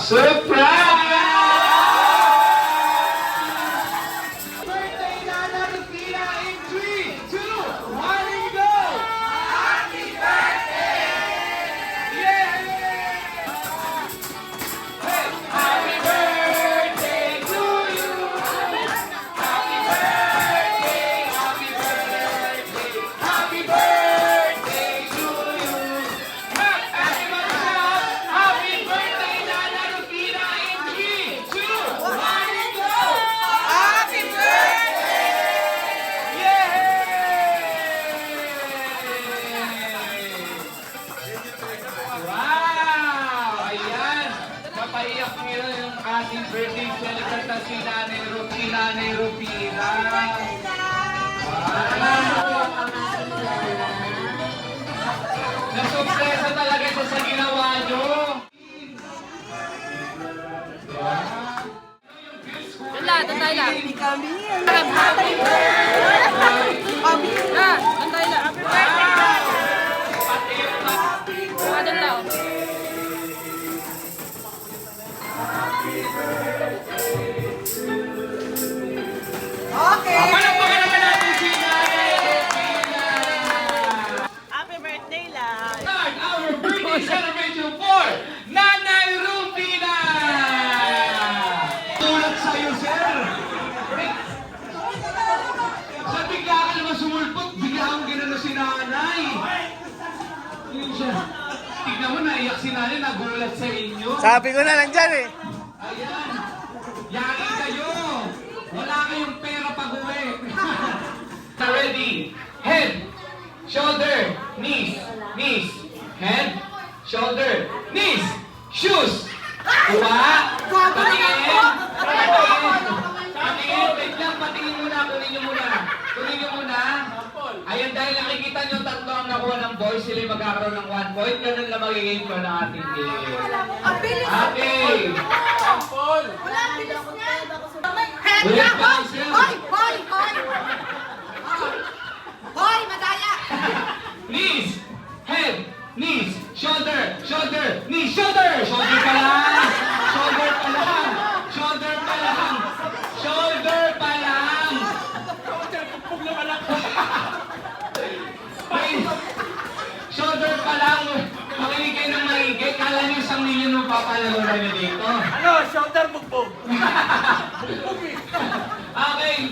Surprise! Napaiyak nila yung ating birthday celebrant na si Nanay Rufina. Nasurpresa talaga ito sa ginawa nyo. Dala, tantay lang. Kami. Happy birthday! Kami na, tantay lang. Happy birthday! Doon lang. Okay. Palakpakan naman natin si Nanay Rufina. Happy birthday lang. Start our birthday celebration for Nanay Rufina! Tulad sa'yo, sir! Sa bigla ka naman sumulpot, bigla akong ginano si nanay. Yun siya. Tignan mo, naiyak si nanay, nagulat sa inyo. Sabi ko na nandyan eh. Ayan. Yakin kayo. Wala kayong pera pag-uwi. Ready? Head, shoulder, knees, knees. Head, shoulder, knees, shoes. Diba? Patingin. Patingin. Wait lang, patingin muna. Kunin nyo muna. Kunin nyo muna. Ayan, dahil nakikita nyo tatlo ang nakuha ng boys, sila yung magkakaroon ng 1 point. Ganun lang magiging ko ng ating game. Okay. Wala ang bilis niya. Ulit pa, sir. Hoy! Hoy! Hoy! Hoy! Madaya! Knees, head, knees, shoulder, shoulder, knees, shoulder. Shoulder pa lang. Shoulder pa lang. Shoulder pa lang. Shoulder pa lang. Shoulder pa lang. Makinig kayo ng maigi. Kala niyo 1 milyon mo papalaro na dito. Ano? Shoulder bugbog. Okay.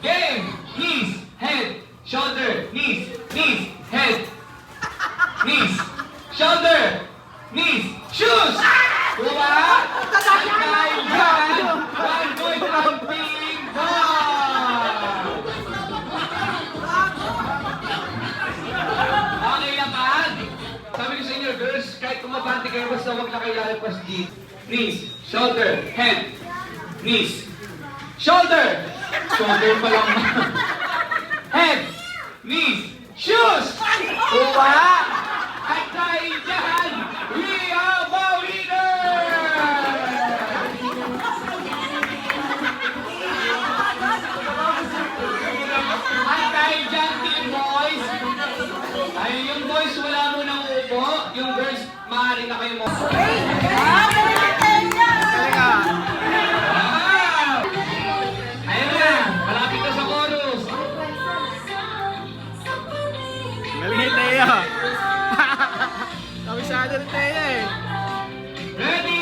Game. Knees, head, shoulder, knees, knees, head, knees, shoulder, knees, shoes. Diba? Kaya yan. 1 point from Team Bob. Okay na ba? Sabi ko sa inyo, girls, kahit kumabante kayo, basta huwag na kayo lalagpas dito. Knees, shoulder, head, knees, shoulder. Shoulder pa lang. Head, knees, shoes. Diba? At dahil dyan, we have a winner! At dahil dyan, team boys, ay yung boys wala mo nang upo, yung girls maaari na kayo mo. Ayun na, malapit na sa chorus. Galing Teo. Kabisado ni Teo eh. Ready?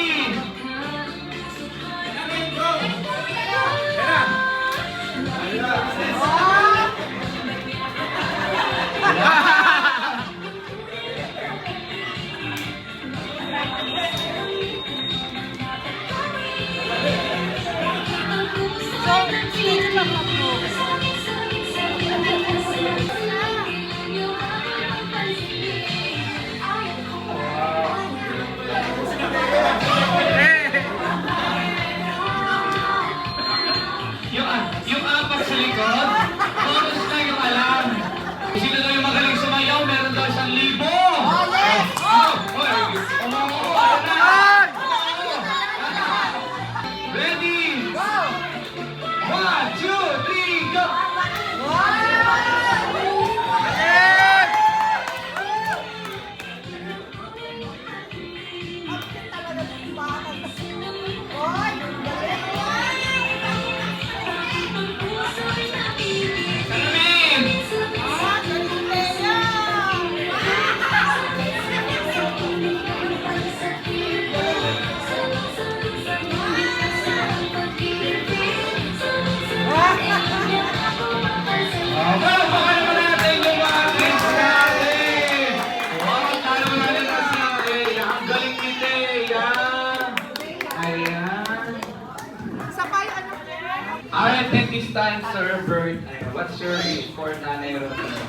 Alright, and this time, Sir Bert, what's your wish for Nanay Rafina?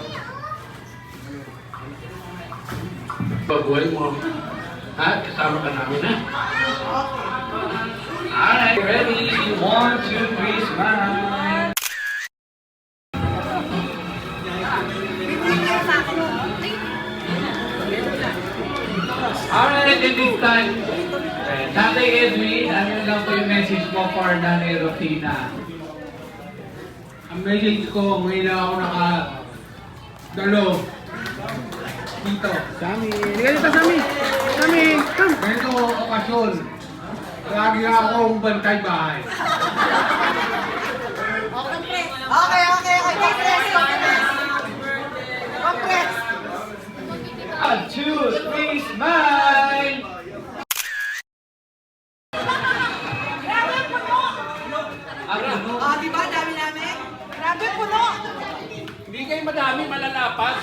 Pabuhay mo. At kasama ka namin na. Alright, ready? 1, 2, 3, smile! Alright, and this time, Tatay Edwin, ano lang po yung message mo for Nanay Rafina? Ang message ko, ngayon na ako dalo dito. Sami. Hindi ka dito, Sami. Sami, come. Ganito okasyon. Lagi na akong bantay bahay. Okay. Compress. 1, 2, 3, smile! Ano? Di ba? Dami namin. Grabe, puno. Hindi kayo madami, malalapas.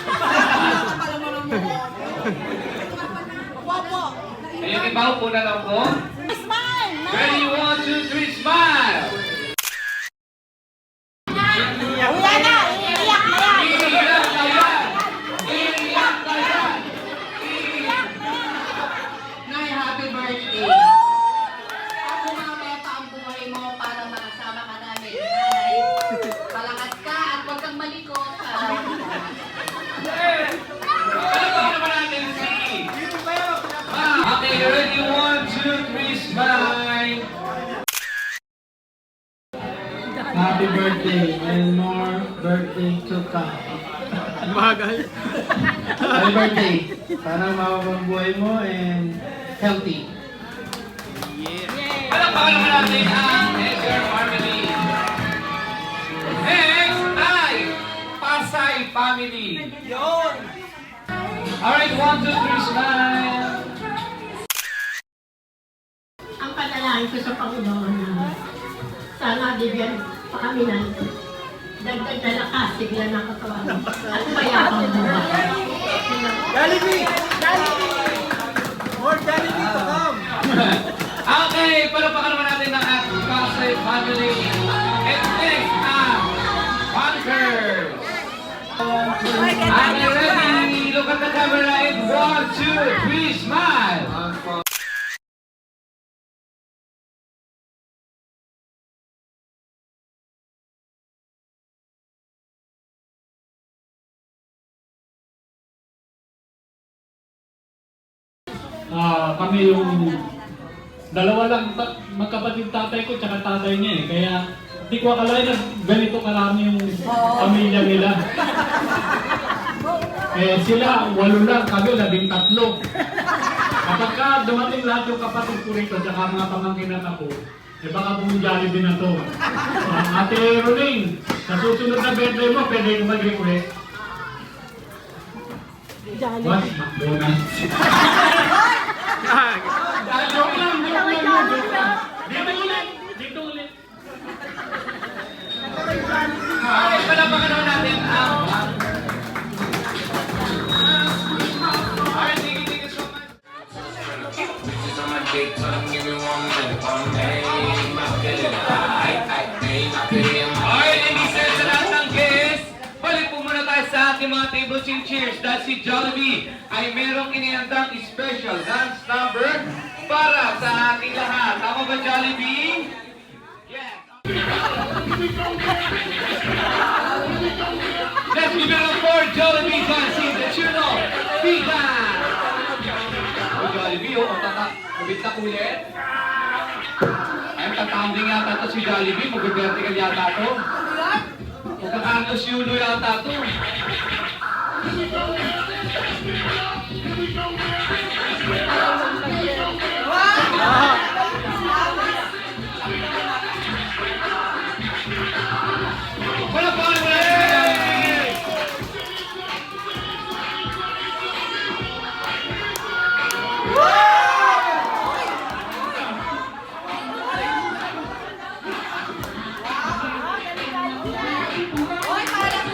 Popo. Ayun, iba po na lang po. Smile. Ready, 1, 2, 3, smile! Wala na. Iiyak na yan. Iiyak na yan! Iiyak na yan! Nay, happy birthday! Ako mga meta ang buhay mo para makasama ka namin. Nanay, palakas ka at huwag kang malikot. Ano ba naman natin si... Okay, ready, 1, 2, 3, smile! Happy birthday and more birthday to come. Bagal. Happy birthday. Sana mababang buhay mo and healthy. Palakpakan naman natin ang Edgar family. Next ay Pasay family. Alright, 1, 2, 3, smile! Ang panalangin ko sa Panginoon na sana bigyan pa kami ng dagdag na lakas, sigla ng katawan at mayabang buhay. Jollibee! More Jollibee to come! Okay, palakpakan naman natin ang ating Pasay family. And next ang Bunkers. Are you ready? Look at the camera and 1, 2, 3, smile! Kami yung dalawa lang magkapatid tatay ko tsaka tatay niya eh. Kaya hindi ko akalain na ganito karami yung pamilya nila. Eh sila, 8 lang, kami 13. Kapag ka dumating lahat yung kapatid ko rito tsaka mga pamangkinan ako, eh baka bumujali din na to. Ate Roning, sa susunod na birthday mo, pwede ko mag-request. What? McDonald's. Joke lang. Dito ulit. Okay, palakpakan naman natin ang... Alright, thank you so much. Alright, ladies and sa lahat ng guests, balik po muna tayo sa ating mga tables and chairs dahil si Jollibee ay merong inihandang special dance number para sa ating lahat. Tama ba, Jollibee? Yes. Let's give it up for Jollibee dancing the tune of Pita! Oh, Jollibee, oh, mabit na kulit. Ay, tatambling yata to si Jollibee, mag-vertical yata to. Magkakanos yulo yata to. Wala pa rin, wala rin. Oy, parang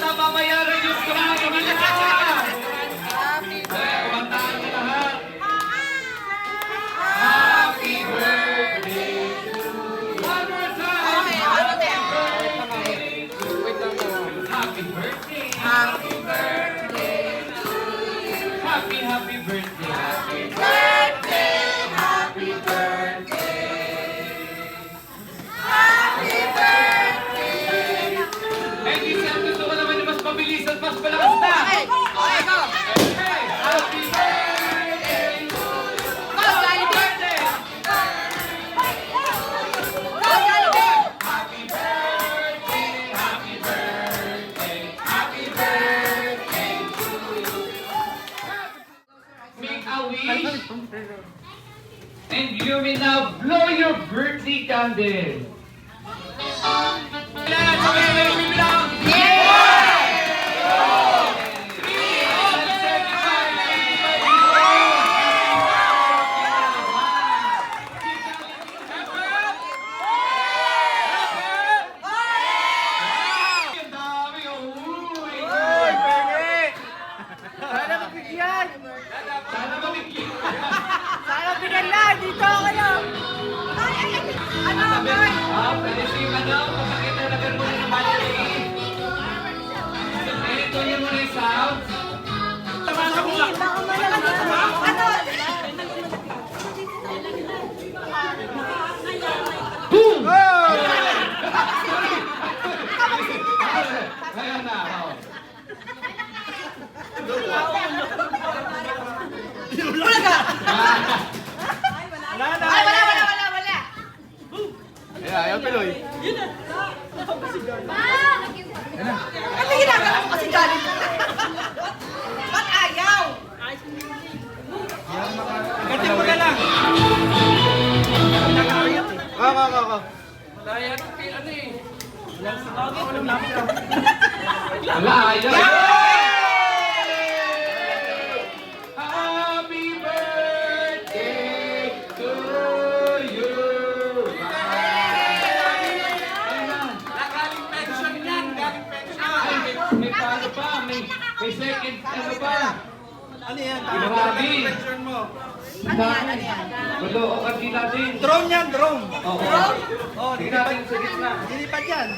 mababayaran yung plano nila. Kumantaan niyo lahat. Happy birthday to you. One more time. Happy birthday. Happy birthday to you. Happy birthday. Happy birthday. Happy birthday. Eh, Giselle, gusto ko naman yung mas mabilis at mas malakas na. Okay, go. Okay. Happy birthday to you. Go, Jollibee. Go, Jollibee. Happy birthday, happy birthday, happy birthday to you. Make a wish, and you will now blow your birthday candle. Sana mabigyan! Sana mabigyan. Sana bigyan na, dito ako lang. Ano, boy? Pwede siya yung ano, pasakit na lagan mo ng battery. Eh, ito yung muna yung sound. Baka malakas. Ano? Boom! Oh! Ayan na, oh. Bulaga. Wala na! Ay, wala. Ayaw tuloy. Ano ginagawa mo kasi Jollibee? Ba't ayaw? Ganti mo na lang! Ako. Wala, ayaw. Happy birthday to you. Galing pension yan! Galing pension! May paano pa? May second, ano pa? Ano yan? Marami. Pension mo. Ano yan? Walo, o kasi natin. Drone yan, drone! Oo. Oh, Tingnan natin sa gitna. Dilipat yan!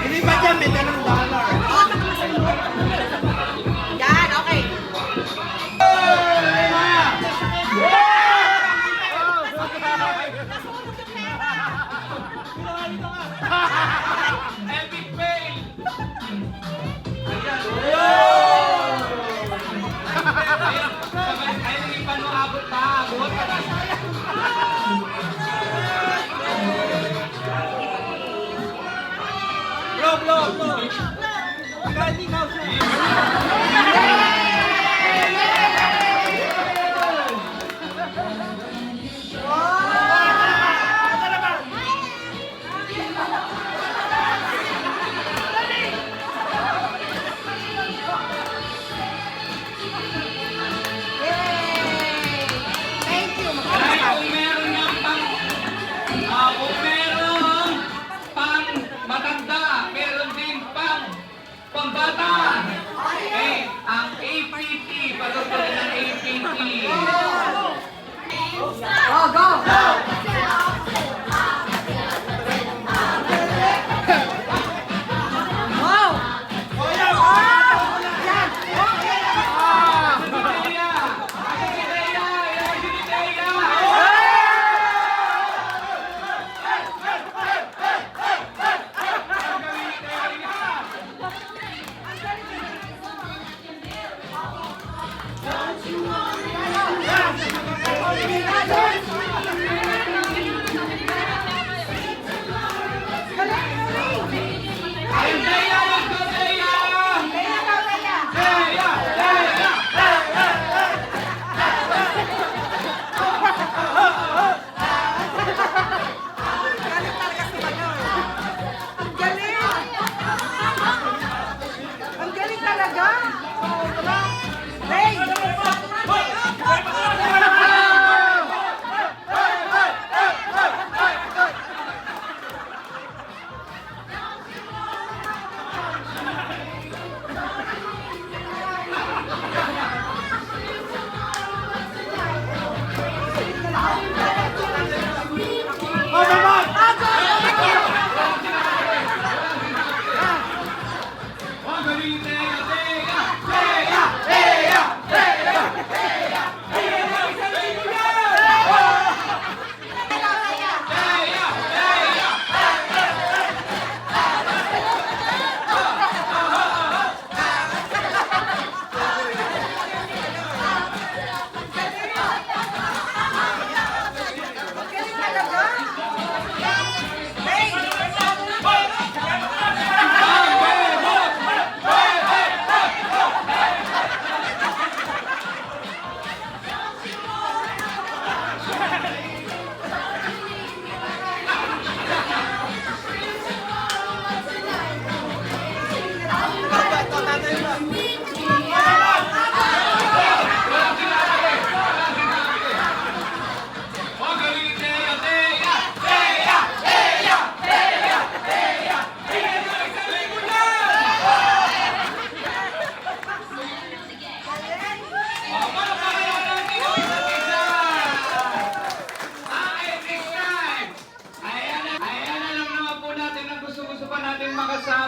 Dilipat yan, may $10. Yan, okay. Epic fail! Ayan, ay, hindi pa nung abot pa. Abot. Blow! Kahit ikaw siya! Thank you. Ay, kung meron ng kung meron pang matanda, meron din pang pambata. Eh,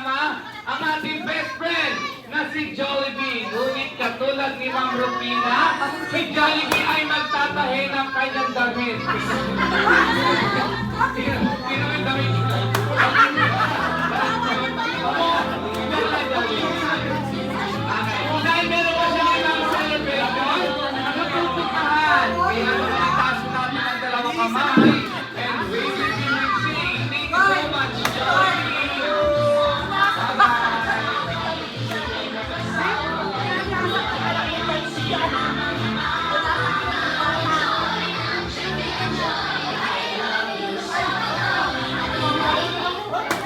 kasama ang ating best friend na si Jollibee. Ngunit katulad ni Ma'am Rufina, si Jollibee ay magtatahi ng kanyang damit. Sino may damit? Okay. Dahil meron pa siya ng celebration, natutupahan. Kaya naman itaas natin ang dalawang kamay. And we will be singing. Thank you so much, Jollibee.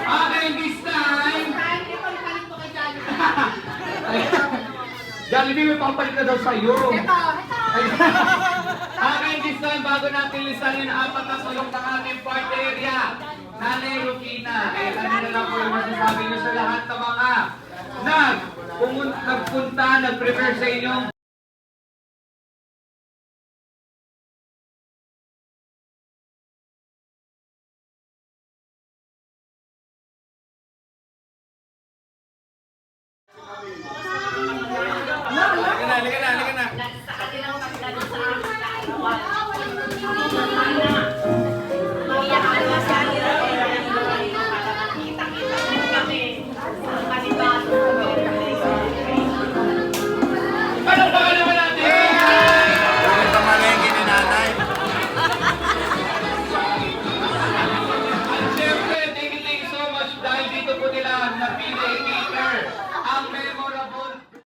Okay, this time. Jollibee, may papalit na daw sa'yo. Okay, this time, bago natin listanin ang apat na sulok ng ating party area, Nanay Rufina, ano na lang po yung masasabi nyo sa lahat ng mga nagpunta, nag-prepare sa inyong